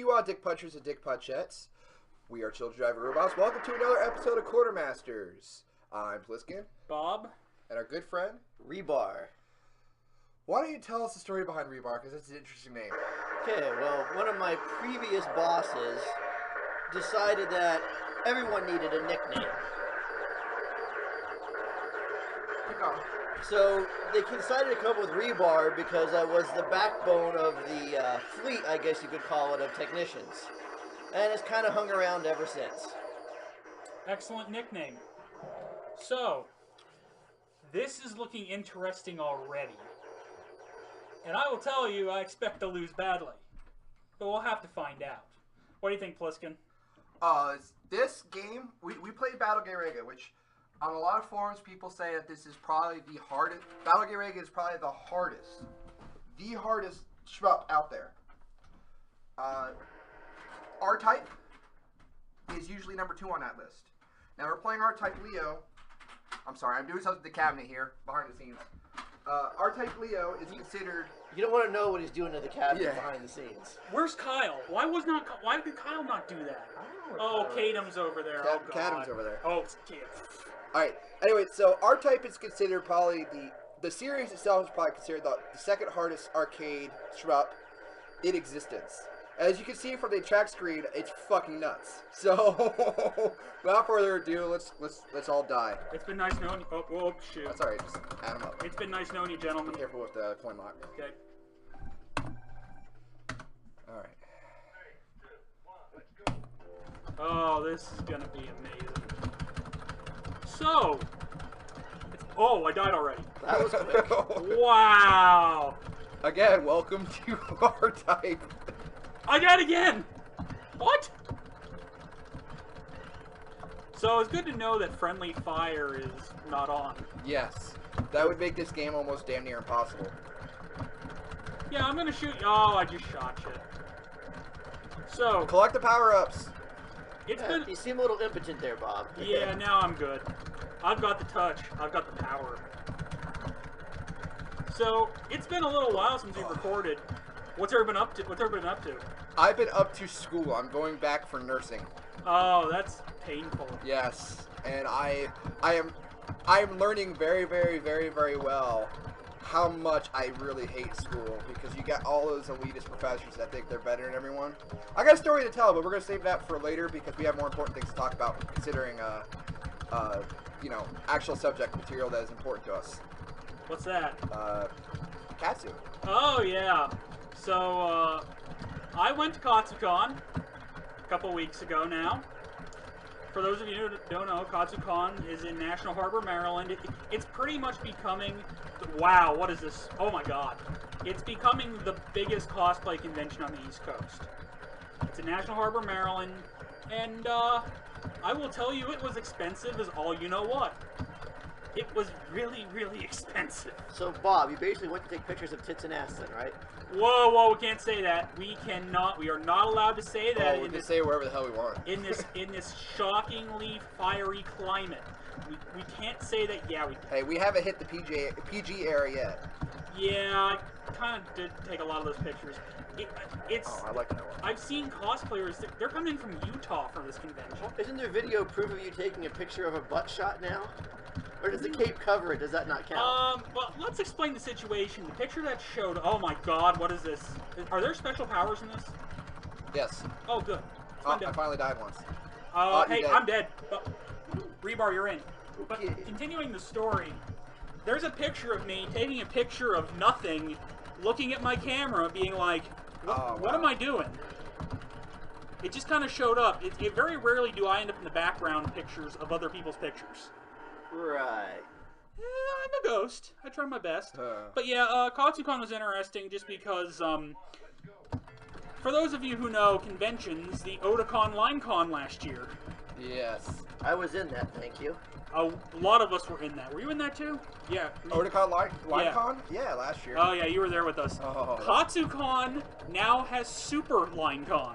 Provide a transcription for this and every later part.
to you all, Dick Punchers and Dick Punchettes. We are Children Driving Robots. Welcome to another episode of Quartermasters. I'm Pliskin. Bob. And our good friend, Rebar. Why don't you tell us the story behind Rebar, because it's an interesting name. Okay, well, one of my previous bosses decided that everyone needed a nickname. Pick on. So they decided to come up with Rebar because I was the backbone of the fleet, I guess you could call it, of technicians. And it's kind of hung around ever since. Excellent nickname. So, this is looking interesting already. And I will tell you, I expect to lose badly. But we'll have to find out. What do you think, Pliskin? This game, we played Battle Gairega, which on a lot of forums people say that this is probably the hardest. Battle Gairega is probably the hardest shmup out there. R-Type is usually number 2 on that list. Now we're playing R-Type Leo. I'm sorry, I'm doing something to the cabinet here, behind the scenes. R-Type Leo is considered... You don't want to know what he's doing to the cabinet behind the scenes. Where's Kyle? Why did Kyle not do that? Oh, Kadam's over there. Oh, God. Kadam's over there. Oh, it's Kid. Alright, anyway, so R-Type is considered probably the series itself is probably considered the second hardest arcade shmup in existence. As you can see from the track screen, it's fucking nuts. So, without further ado, let's all die. It's been nice knowing you. Oh, whoa, shoot. That's alright, just add them up. It's been nice knowing you, gentlemen. Be careful with the coin lock. Okay. Alright. Oh, this is gonna be amazing. So, oh, I died already. That was quick. Wow. Again, welcome to R-Type. I died again! What? So it's good to know that friendly fire is not on. Yes. That would make this game almost damn near impossible. Yeah, I'm gonna shoot. Oh, I just shot you. So collect the power-ups. It's been. You seem a little impotent there, Bob. Yeah, now I'm good. I've got the touch. I've got the power. So it's been a little while since we've recorded. What's everyone been up to? What's everyone been up to? I've been up to school. I'm going back for nursing. Oh, that's painful. Yes, and I am learning very, very, very, very well how much I really hate school, because you got all those elitist professors that think they're better than everyone. I got a story to tell, but we're gonna save that for later because we have more important things to talk about, considering you know, actual subject material that is important to us. What's that? Katsu. Oh yeah. So I went to Katsucon a couple weeks ago now. For those of you who don't know, Katsucon is in National Harbor, Maryland. It's pretty much becoming... Wow, what is this? Oh my god. It's becoming the biggest cosplay convention on the East Coast. It's in National Harbor, Maryland. And I will tell you, it was expensive as all you know what. It was really, really expensive. So, Bob, you basically went to take pictures of tits and ass then, right? Whoa, whoa, we can't say that. We cannot. We are not allowed to say that. Oh, we can say it wherever the hell we want. In this shockingly fiery climate. We can't say that. Yeah, we. Hey, we haven't hit the PG era yet. Yeah, I kind of did take a lot of those pictures. It's. Oh, I like that one. I've seen cosplayers. They're coming in from Utah for this convention. Isn't there video proof of you taking a picture of a butt shot now? Or does the cape cover it? Does that not count? Well, let's explain the situation. The picture that showed... Oh my god, what is this? Are there special powers in this? Yes. Oh, good. Oh, I finally died once. Hey, I'm dead. Rebar, you're in. But continuing the story, there's a picture of me taking a picture of nothing, looking at my camera, being like, what am I doing? It just kind of showed up. It very rarely do I end up in the background pictures of other people's pictures. Right. I'm a ghost. I try my best. But yeah, Katsucon was interesting just because, for those of you who know conventions, the Otakon LineCon last year. Yes. I was in that, thank you. A lot of us were in that. Were you in that too? Yeah. Otakon LineCon? Yeah, last year. Oh yeah, you were there with us. Oh. Katsucon now has Super LineCon.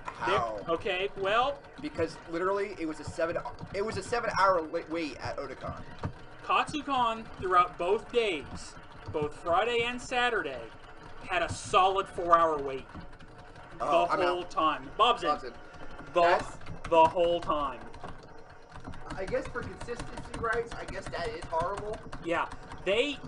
How? Okay, well, because literally it was a 7-hour wait at Otakon. Katsucon throughout both days, both Friday and Saturday, had a solid 4-hour wait. Oh, the I'm whole out. time. Bob's in. Bob's in. The, That's- the whole time. I guess for consistency rights, I guess that is horrible. Yeah, they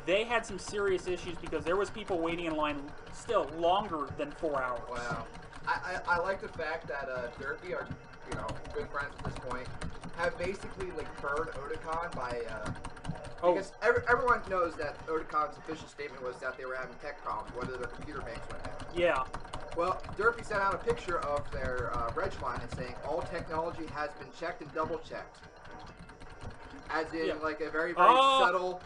had some serious issues because there was people waiting in line still longer than 4 hours. Wow. I like the fact that Derpy, our good friends at this point, have basically like burned Otakon by because everyone knows that Otakon's official statement was that they were having tech problems, whether their computer banks went down. Yeah. Well, Derpy sent out a picture of their reg line and saying all technology has been checked and double checked. As in, like a very, very subtle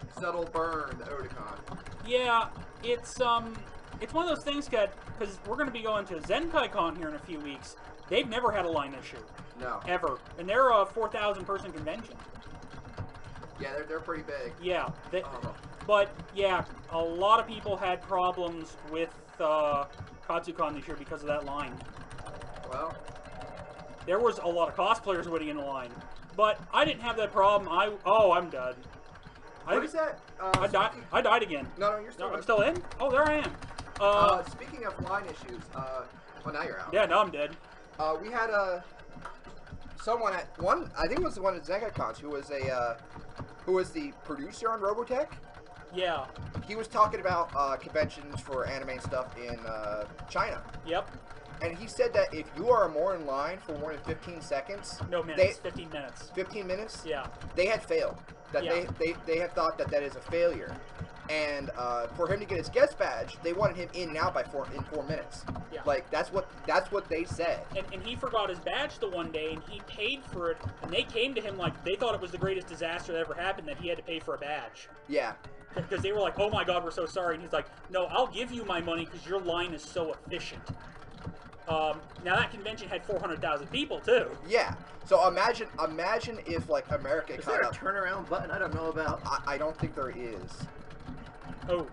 burn to Otakon. Yeah, it's one of those things, because we're going to be going to ZenkaiCon here in a few weeks. They've never had a line issue. No. Ever. And they're a 4,000 person convention. Yeah, they're pretty big. Yeah. But, yeah, a lot of people had problems with Katsucon this year because of that line. Well. There was a lot of cosplayers waiting in the line. But I didn't have that problem. I'm done. What is that? I died again. No, you're still in. I'm still in? Oh, there I am. Speaking of line issues, well, now you're out. Yeah, now I'm dead. We had someone at I think it was the one at ZenkaiCon who was the producer on Robotech. Yeah. He was talking about conventions for anime stuff in China. Yep. And he said that if you are more in line for more than 15 seconds... No, minutes. 15 minutes. 15 minutes? Yeah. They had failed. That yeah. they had thought that is a failure. And for him to get his guest badge, they wanted him in now in 4 minutes. Yeah. Like, that's what they said. And he forgot his badge the one day, and he paid for it, and they came to him like they thought it was the greatest disaster that ever happened, that he had to pay for a badge. Yeah. Because they were like, oh my god, we're so sorry. And he's like, no, I'll give you my money because your line is so efficient. Now that convention had 400,000 people too. Yeah. So imagine if like America is there a turnaround button I don't know about? I don't think there is. Oh.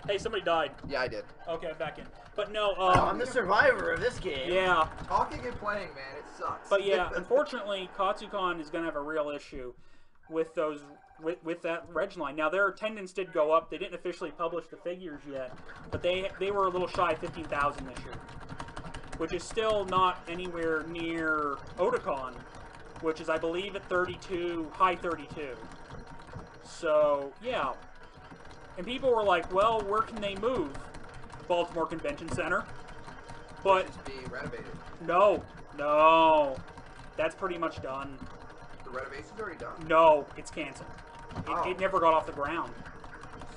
Hey, somebody died. Yeah, I did. Okay, I'm back in. But no, I'm the survivor of this game. Yeah. Talking and playing, man, it sucks. But yeah, unfortunately, Katsucon is going to have a real issue with those with that reg line. Now their attendance did go up. They didn't officially publish the figures yet, but they were a little shy of 15,000 this year, which is still not anywhere near Otakon, which is, I believe, at 32, high 32. So, yeah. And people were like, well, where can they move? Baltimore Convention Center. But it's being renovated. No. That's pretty much done. The renovation's already done? No, it's canceled. It never got off the ground.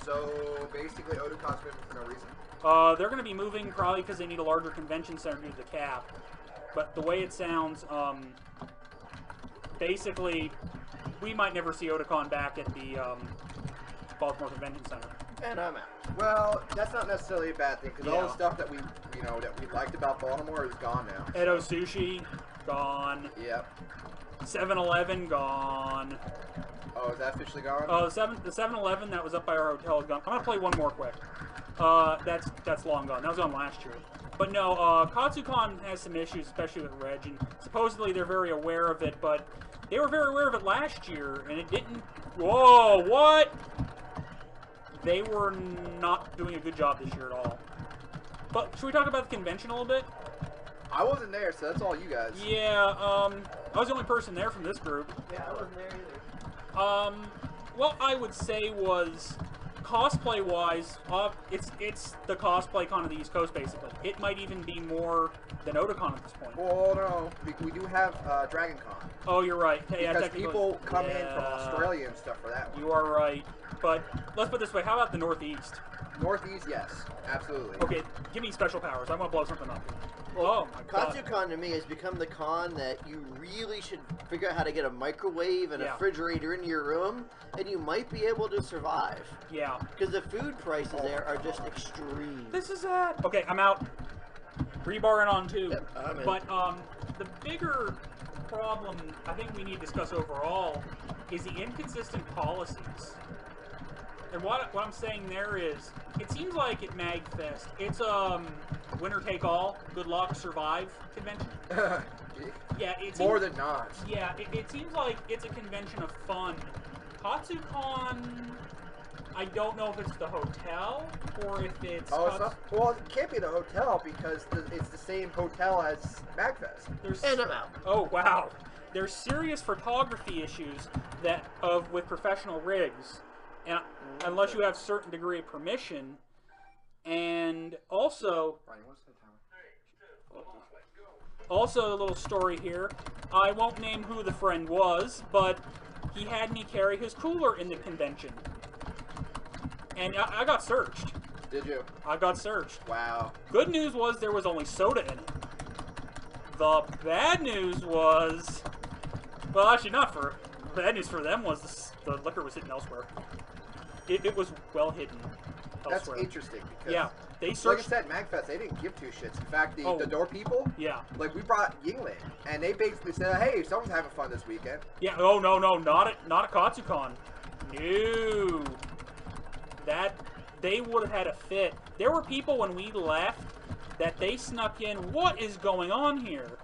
So, basically, Otakon's moving for no reason? They're going to be moving probably because they need a larger convention center due to the cap. But the way it sounds, basically, we might never see Otakon back at the Baltimore Convention Center. And I'm out. Well, that's not necessarily a bad thing because all Yeah. the stuff that we liked about Baltimore is gone now. Edo Sushi, gone. Yep. 7-Eleven, gone. Oh, is that officially gone? The 7-Eleven that was up by our hotel is gone. I'm gonna play one more quick. That's long gone. That was on last year. But no, Katsucon has some issues, especially with Reg, and supposedly they're very aware of it, but they were very aware of it last year, and it didn't... Whoa, what? They were not doing a good job this year at all. But should we talk about the convention a little bit? I wasn't there, so that's all you guys. Yeah, I was the only person there from this group. Yeah, I wasn't there either. What I would say was, cosplay-wise, it's the cosplay con of the East Coast, basically. It might even be more than Otakon at this point. Well, no, we do have Dragon Con. Oh, you're right. Yeah, because people come in from Australia and stuff for that one. You are right. But let's put it this way, how about the Northeast? Northeast, yes, absolutely. Okay, give me special powers. I want to blow something up. Well, oh my god. Katsucon to me has become the con that you really should figure out how to get a microwave and a refrigerator into your room, and you might be able to survive. Yeah. Because the food prices there are just extreme. This is it. Okay, I'm out. Rebar on too. Yep, I'm in. But the bigger problem I think we need to discuss overall is the inconsistent policies. And what I'm saying there is, it seems like at MagFest, it's winner take all, good luck, survive convention. Yeah, it's more than not. Yeah, it seems like it's a convention of fun. Katsucon, I don't know if it's the hotel or if it's. Oh, it's not, well, it can't be the hotel because it's the same hotel as MagFest. And I'm out. Oh wow, there's serious photography issues with professional rigs, and unless you have certain degree of permission, and also. Brian, what's the timer? Also, a little story here. I won't name who the friend was, but he had me carry his cooler in the convention. And I got searched. Did you? I got searched. Wow. Good news was there was only soda in it. The bad news was... Well, actually not for... Bad news for them was the liquor was hidden elsewhere. It was well hidden elsewhere. That's interesting because... Yeah. They searched... Like I said, MagFest, they didn't give two shits. In fact, the door people, yeah, like we brought Yingling, and they basically said, "Hey, someone's having fun this weekend." Yeah. Oh no, not at Katsucon. No. That they would have had a fit. There were people when we left that they snuck in. What is going on here?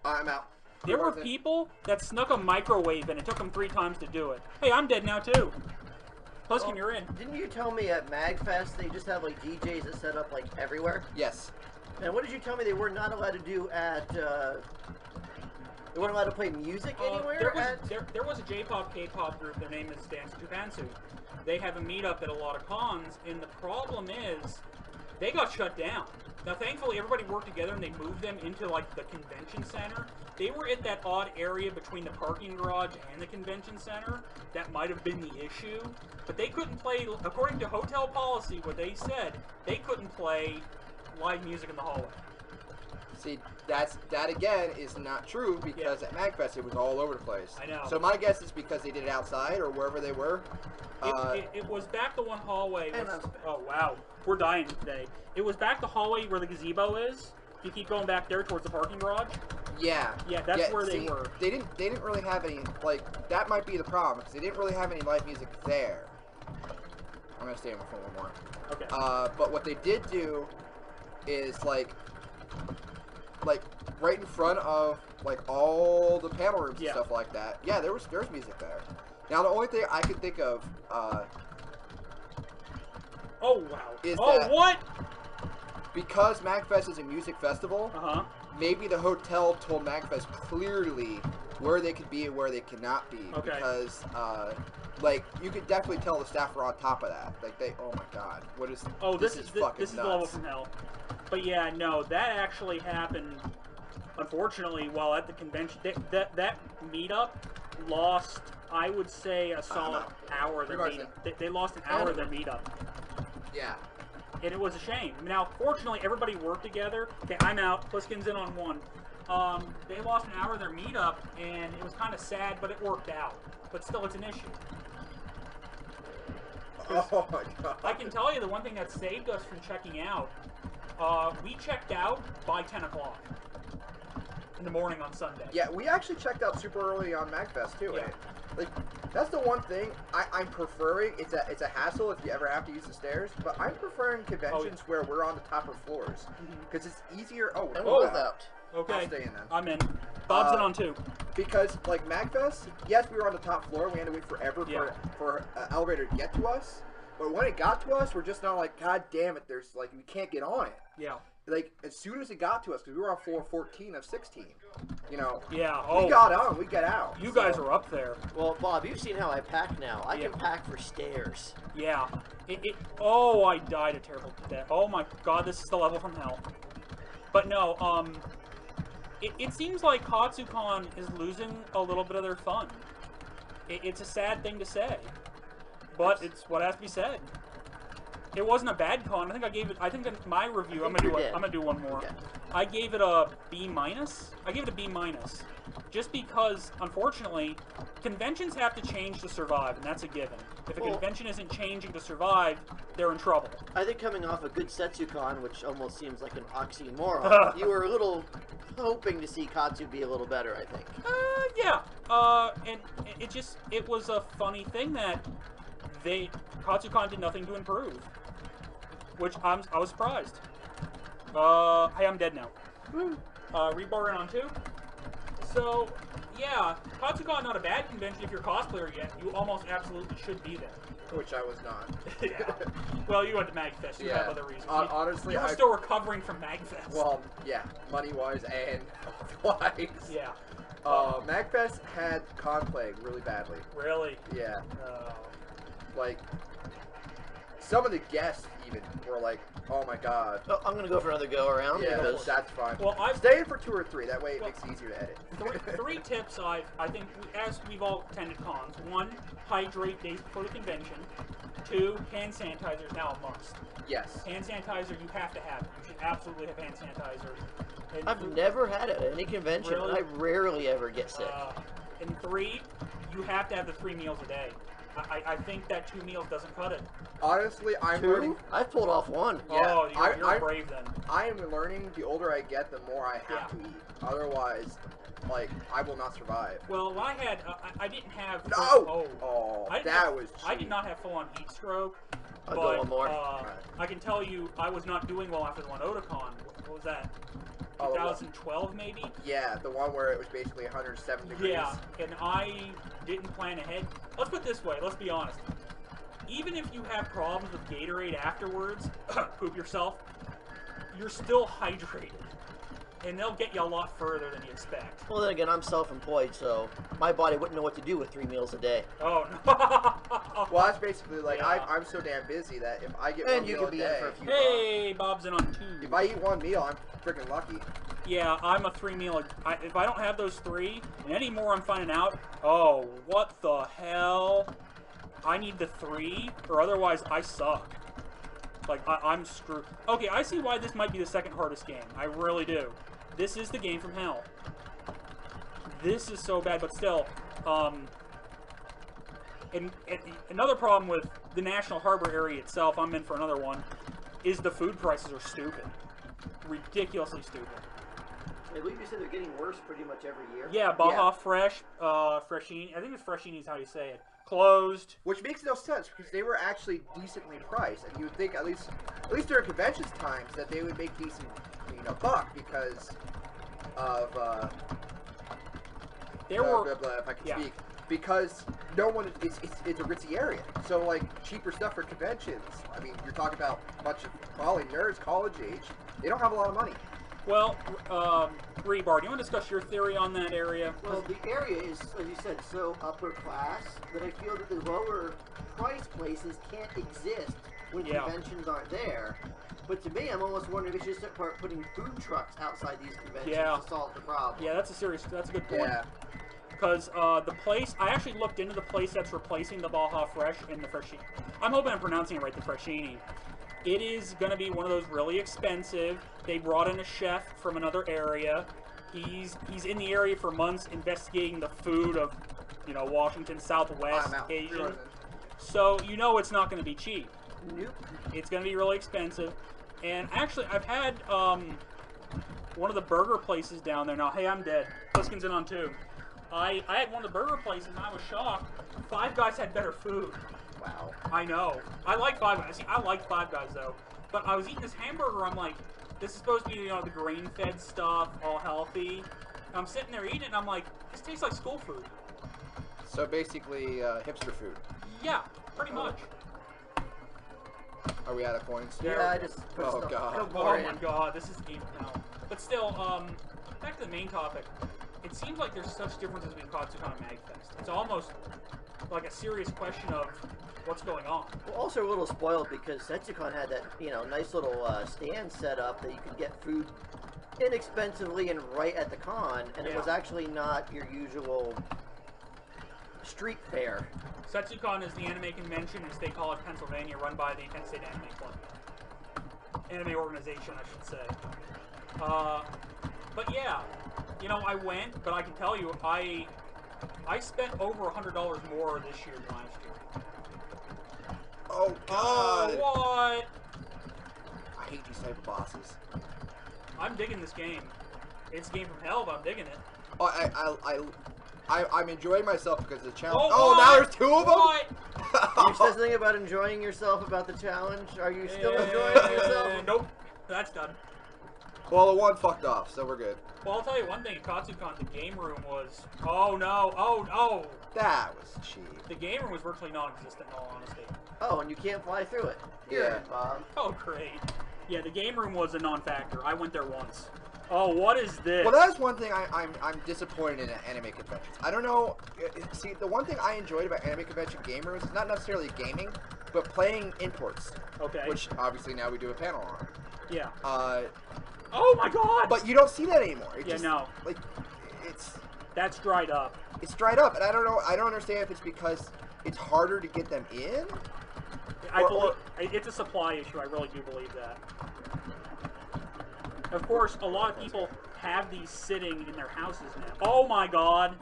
I'm out. There were people that snuck a microwave in. It took them 3 times to do it. Hey, I'm dead now too. Pliskin, you're in. Didn't you tell me at MagFest they just have like DJs that set up like everywhere? Yes. And what did you tell me they were not allowed to do at? They weren't allowed to play music anywhere. There was a J-pop, K-pop group. Their name is Dance to Japansu. They have a meetup at a lot of cons, and the problem is they got shut down. Now, thankfully, everybody worked together and they moved them into like the convention center. They were at that odd area between the parking garage and the convention center. That might have been the issue, but they couldn't play. According to hotel policy, what they said, they couldn't play live music in the hallway. See, that again is not true because at MagFest it was all over the place. I know. So my guess is because they did it outside or wherever they were. It was back the one hallway. Oh wow, we're dying today. It was back the hallway where the gazebo is. You keep going back there towards the parking garage. Yeah. Yeah, that's where they were. They didn't really have any, like, that might be the problem because they didn't really have any live music there. I'm gonna stay on my phone one more. Okay. But what they did do is like right in front of like all the panel rooms and stuff like that. Yeah, there's music there. Now the only thing I could think of oh wow. Is what? Because MagFest is a music festival, maybe the hotel told MagFest clearly where they could be and where they cannot be. Okay. Because like you could definitely tell the staff were on top of that. Like oh my god, what is this is fucking this is nuts. the level from hell. But yeah, no, that actually happened. Unfortunately, while at the convention, that meetup lost, I would say, a solid hour of their meetup. They lost an hour of their meetup. Yeah. And it was a shame. Now, fortunately, everybody worked together. Okay, I'm out. Pliskin's in on one. They lost an hour of their meetup, and it was kind of sad, but it worked out. But still, it's an issue. Oh my god. I can tell you the one thing that saved us from checking out, we checked out by 10 o'clock in the morning on Sunday. Yeah, we actually checked out super early on MagFest too. Yeah. Like, that's the one thing I'm preferring. It's a hassle if you ever have to use the stairs, but I'm preferring conventions where we're on the top of floors because it's easier. Oh, we're both out. Okay. I'll stay in then. I'm in. Bob's in on 2. Because like MagFest, yes, we were on the top floor. We had to wait forever for an elevator to get to us. But when it got to us, we're just not like, God damn it! There's like we can't get on it. Yeah. Like as soon as it got to us, because we were on floor 14 of 16. You know. Yeah. We got on. We got out. You guys are up there. Well, Bob, you've seen how I pack now. I can pack for stairs. Yeah. Oh, I died a terrible death. Oh my god, this is the level from hell. But no, it seems like Katsucon is losing a little bit of their fun. It's a sad thing to say, but it's what has to be said. It wasn't a bad con. I think in my review, I'm gonna do one more. Okay. I gave it a B-. I gave it a B-, just because, unfortunately, conventions have to change to survive, and that's a given. If a convention isn't changing to survive, they're in trouble. I think coming off a good Setsucon, which almost seems like an oxymoron, you were a little hoping to see Katsu be a little better, I think. Yeah. And it was a funny thing that Katsucon did nothing to improve, which I was surprised. Hey, I'm dead now. Rebar in on 2. So, yeah, Katsucon not a bad convention if you're a cosplayer yet. You almost absolutely should be there. which I was not. Yeah. Well, you went to MagFest. You have other reasons. Honestly, you were still recovering from MagFest. Well, yeah, money-wise and otherwise. Yeah. MagFest had Con Plague really badly. Really? Yeah. Oh. Like, some of the guests even were like, "Oh my god." Oh, I'm gonna go for another go around. Yeah, because that's fine. Well, I've Stay in for 2 or 3. That way it makes it easier to edit. three tips I think, as we've all attended cons. 1, hydrate days before the convention. 2, hand sanitizer is now a must. Yes. Hand sanitizer, you have to have it. You should absolutely have hand sanitizer. And I've never had it at any convention. Really? I rarely ever get sick. And 3, you have to have the 3 meals a day. I think that 2 meals doesn't cut it. Honestly, I'm 2? learning. I've pulled off 1. Yeah, Oh, you're brave then. I am learning. The older I get, the more I have to eat. Otherwise, like, I will not survive. Well, when I had, I didn't have. No. That was cheap. I did not have full-on heat stroke. I'll but, go one more. I can tell you, I was not doing well after the one Otakon. What was that? 2012 maybe? Yeah, the one where it was basically 107 degrees. Yeah, and I didn't plan ahead. Let's put it this way, let's be honest. Even if you have problems with Gatorade afterwards, poop yourself, you're still hydrated. And they'll get you a lot further than you expect. Well, then again, I'm self-employed, so my body wouldn't know what to do with 3 meals a day. Oh, no. Well, that's basically like, Yeah. I'm so damn busy that if I get And one you meal can a be in day, for a few Hey, Bob's in on 2. if I eat 1 meal, I'm freaking lucky. Yeah, I'm a 3 meal. If I don't have those 3, and any more I'm finding out, oh, what the hell? I need the 3, or otherwise I suck. Like, I'm screwed. Okay, I see why this might be the second hardest game. I really do. This is the game from hell. This is so bad, but still, and another problem with the National Harbor area itself, I'm in for another one, is the food prices are stupid. Ridiculously stupid. I believe you said they're getting worse pretty much every year. Yeah, Baja Fresh, Freshini, I think it's Freshini is how you say it, closed. Which makes no sense because they were actually decently priced, and you would think at least during conventions times that they would make decent, buck because of There were blah, blah, if I can speak, because no one it's a ritzy area, so like cheaper stuff for conventions. I mean, you're talking about a bunch of probably nerds, college age. They don't have a lot of money. Well, Rebar, do you want to discuss your theory on that area? Well, the area is, as you said, so upper class that I feel that the lower price places can't exist when conventions aren't there. But to me, I'm almost wondering if we should start putting food trucks outside these conventions to solve the problem. Yeah, that's a good point. Yeah. Because the place, I actually looked into the place that's replacing the Baja Fresh and the Freshini. I'm hoping I'm pronouncing it right, the Freshini. It is going to be one of those really expensive. They brought in a chef from another area. He's in the area for months investigating the food of, Washington, Southwest, Asian. So it's not going to be cheap. Nope. It's going to be really expensive. And actually, I've had one of the burger places down there. Now, hey, I'm dead. Pliskin's in on 2. I had one of the burger places, and I was shocked. Five Guys had better food. Wow. I know. I like Five Guys. See, I like Five Guys, though. But I was eating this hamburger, I'm like, this is supposed to be, the grain-fed stuff, all healthy. And I'm sitting there eating it, and I'm like, this tastes like school food. So basically, hipster food. Yeah, pretty much. Are we out of coins? Yeah, I just put Oh, stuff. God. No Oh more my in. god, this is game now. But still, back to the main topic. It seems like there's such differences between Katsucon and MagFest. It's almost like a serious question of what's going on. Well, also a little spoiled because Katsucon had that, nice little stand set up that you could get food inexpensively and right at the con, and it was actually not your usual street fare. Katsucon is the anime convention in State College, Pennsylvania, run by the Penn State Anime Club. Anime organization, I should say. But yeah, I went, but I can tell you, I spent over $100 more this year than last year. Oh God! What? I hate these type of bosses. I'm digging this game. It's a game from hell, but I'm digging it. Oh, I'm enjoying myself because of the challenge. Oh, now there's 2 of them. What? You said something about enjoying yourself about the challenge. Are you still enjoying yourself? Nope. That's done. Well, the one fucked off, so we're good. Well, I'll tell you one thing. At Katsucon, the game room was... Oh, no. Oh, no. That was cheap. The game room was virtually non-existent, in all honesty. Oh, and you can't fly through it. Yeah. Bob. Oh, great. Yeah, the game room was a non-factor. I went there once. Oh, what is this? Well, that's one thing I'm disappointed in at anime conventions. I don't know. See, the one thing I enjoyed about anime convention game rooms is not necessarily gaming, but playing imports. Okay. Which obviously now we do a panel on. Yeah. Oh my God! But you don't see that anymore. No. Like, it's that's dried up. It's dried up, and I don't know. I don't understand if it's because it's harder to get them in. I believe it's a supply issue. I really do believe that. Of course, a lot of people have these sitting in their houses now. Oh my God!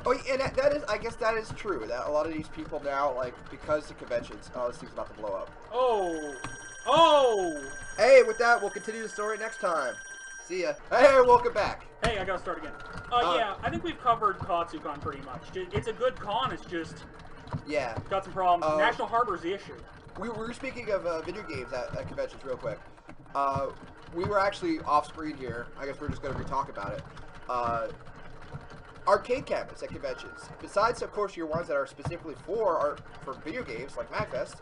Oh, and that is, I guess that is true. That a lot of these people now, like, because the conventions, oh, this thing's about to blow up. Oh! Oh! Hey, with that, we'll continue the story next time. See ya. Hey, welcome back. Hey, I gotta start again. Yeah, I think we've covered Katsucon pretty much. It's a good con, it's just... Yeah. Got some problems. National Harbor's the issue. We were speaking of video games at conventions real quick. We were actually off-screen here. I guess we're just going to re-talk about it. Arcade cabinets at conventions. Besides, of course, your ones that are specifically for video games, like MagFest,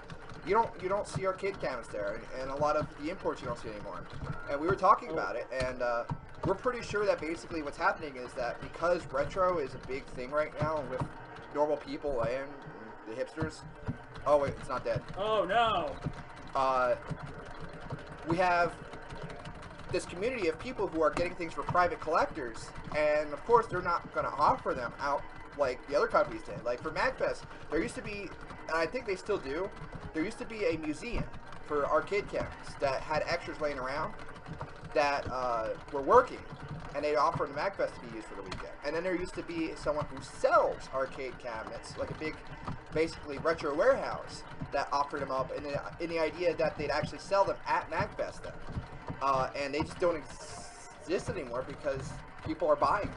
you don't see arcade cabinets there, and a lot of the imports you don't see anymore. And we were talking about it, and we're pretty sure that basically what's happening is that because retro is a big thing right now with normal people and the hipsters. Oh wait, it's not dead. Oh no. We have this community of people who are getting things for private collectors, and of course they're not going to offer them out like the other companies did. Like for MagFest, there used to be, and I think they still do, there used to be a museum for arcade cabinets that had extras laying around that were working, and they'd offer them MagFest to be used for the weekend. And then there used to be someone who sells arcade cabinets, like a big, basically retro warehouse, that offered them up in the idea that they'd actually sell them at MagFest then. And they just don't exist anymore because people are buying.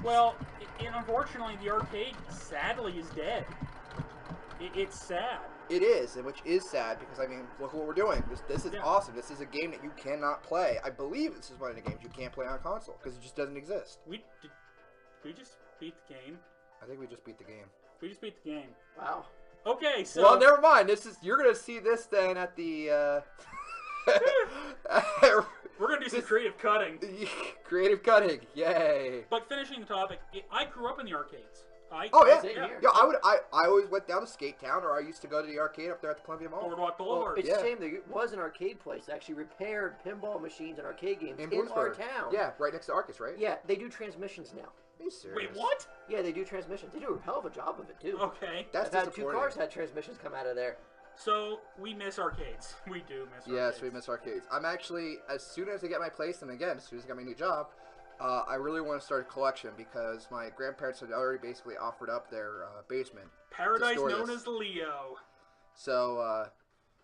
Well, unfortunately, the arcade, sadly, is dead. It's sad. It is, and which is sad because, I mean, look what we're doing. This is awesome. This is a game that you cannot play. I believe this is one of the games you can't play on console because it just doesn't exist. We just beat the game. I think we just beat the game. We just beat the game. Wow. Okay, so... Well, never mind. You're going to see this then at the... We're going to do some creative cutting. Creative cutting. Yay. But finishing the topic, I grew up in the arcades. I always went down to Skate Town, or I used to go to the arcade up there at the Columbia Mall. Boardwalk Boulevard. Well, it's a shame there was an arcade place that actually repaired pinball machines and arcade games in our town. Yeah, right next to Arcus, right? Yeah, they do transmissions now. Are you serious? Wait, what? Yeah, they do transmissions. They do a hell of a job of it, too. Okay. That's I've had 2 cars had transmissions come out of there. So, we miss arcades. We do miss arcades. Yes, we miss arcades. I'm actually, as soon as I get my place, and again, as soon as I get my new job, I really want to start a collection because my grandparents had already basically offered up their basement. Paradise known as Leo. So,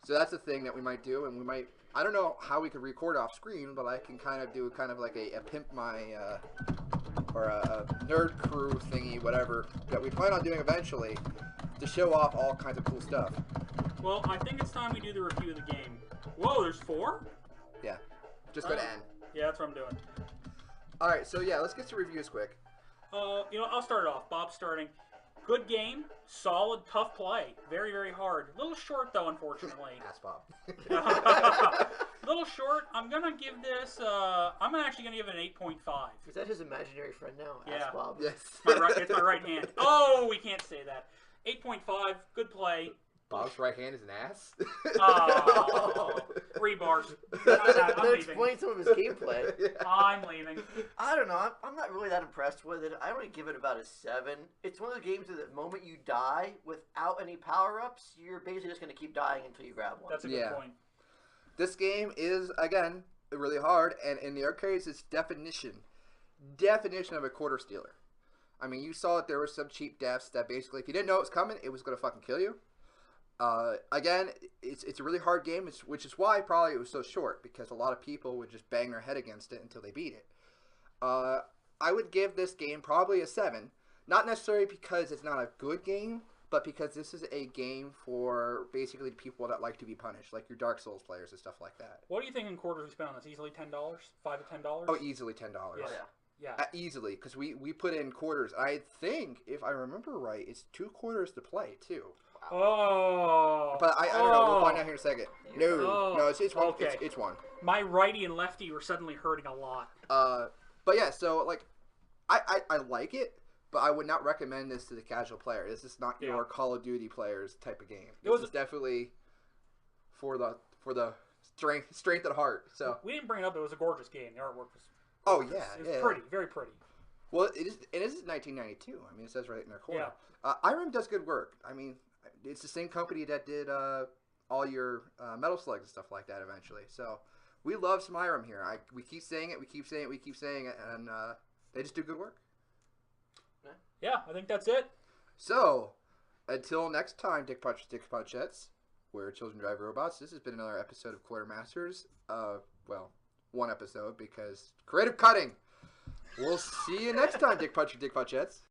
so that's a thing that we might do, and we might, I don't know how we could record off screen, but I can kind of do kind of like a pimp my, or a nerd crew thingy, whatever, that we plan on doing eventually to show off all kinds of cool stuff. Well, I think it's time we do the review of the game. Whoa, there's 4? Yeah. Just go to N. Yeah, that's what I'm doing. Alright, so yeah, let's get to reviews quick. You know, I'll start it off. Bob's starting. Good game. Solid, tough play. Very, very hard. A little short, though, unfortunately. Ass Bob. A little short. I'm going to give this, I'm actually going to give it an 8.5. Is that his imaginary friend now? Yeah. Ask Bob. Yes. It's my right hand. Oh, we can't say that. 8.5. Good play. Bob's right hand is an ass? Oh, 3 bars. That explains some of his gameplay. Yeah. I'm leaving. I don't know. I'm not really that impressed with it. I only give it about a 7. It's one of those games that the moment you die without any power-ups, you're basically just going to keep dying until you grab one. That's a good point. This game is, again, really hard, and in the arcades, it's definition of a quarter stealer. I mean, you saw that there were some cheap deaths that basically, if you didn't know it was coming, it was going to fucking kill you. Again, it's a really hard game, which is why probably it was so short, because a lot of people would just bang their head against it until they beat it. I would give this game probably a 7, not necessarily because it's not a good game, but because this is a game for basically people that like to be punished, like your Dark Souls players and stuff like that. What do you think in quarters we spent on this? Easily $10, $5 to $10. Oh, easily $10. Yeah. Yeah. Yeah. Easily, because we put in quarters. I think, if I remember right, it's 2 quarters to play too. Oh. But I don't know. We'll find out here in a second. Oh. No, it's one. Okay. It's one. My righty and lefty were suddenly hurting a lot. But yeah, so like, I like it, but I would not recommend this to the casual player. This is not your Call of Duty players type of game. This is definitely for the strength of heart. So we didn't bring it up. It was a gorgeous game. The artwork was. Oh yeah, it was pretty, very pretty. Well, it is 1992. I mean, it says right in their corner. Yeah. Irem does good work. I mean, it's the same company that did all your Metal Slugs and stuff like that eventually. So we love some Irem here. We keep saying it, we keep saying it, and they just do good work. Yeah, I think that's it. So, until next time, Dick Punchettes, where children drive robots, this has been another episode of Quartermasters. Well, one episode because creative cutting. We'll see you next time, Dick Punchettes.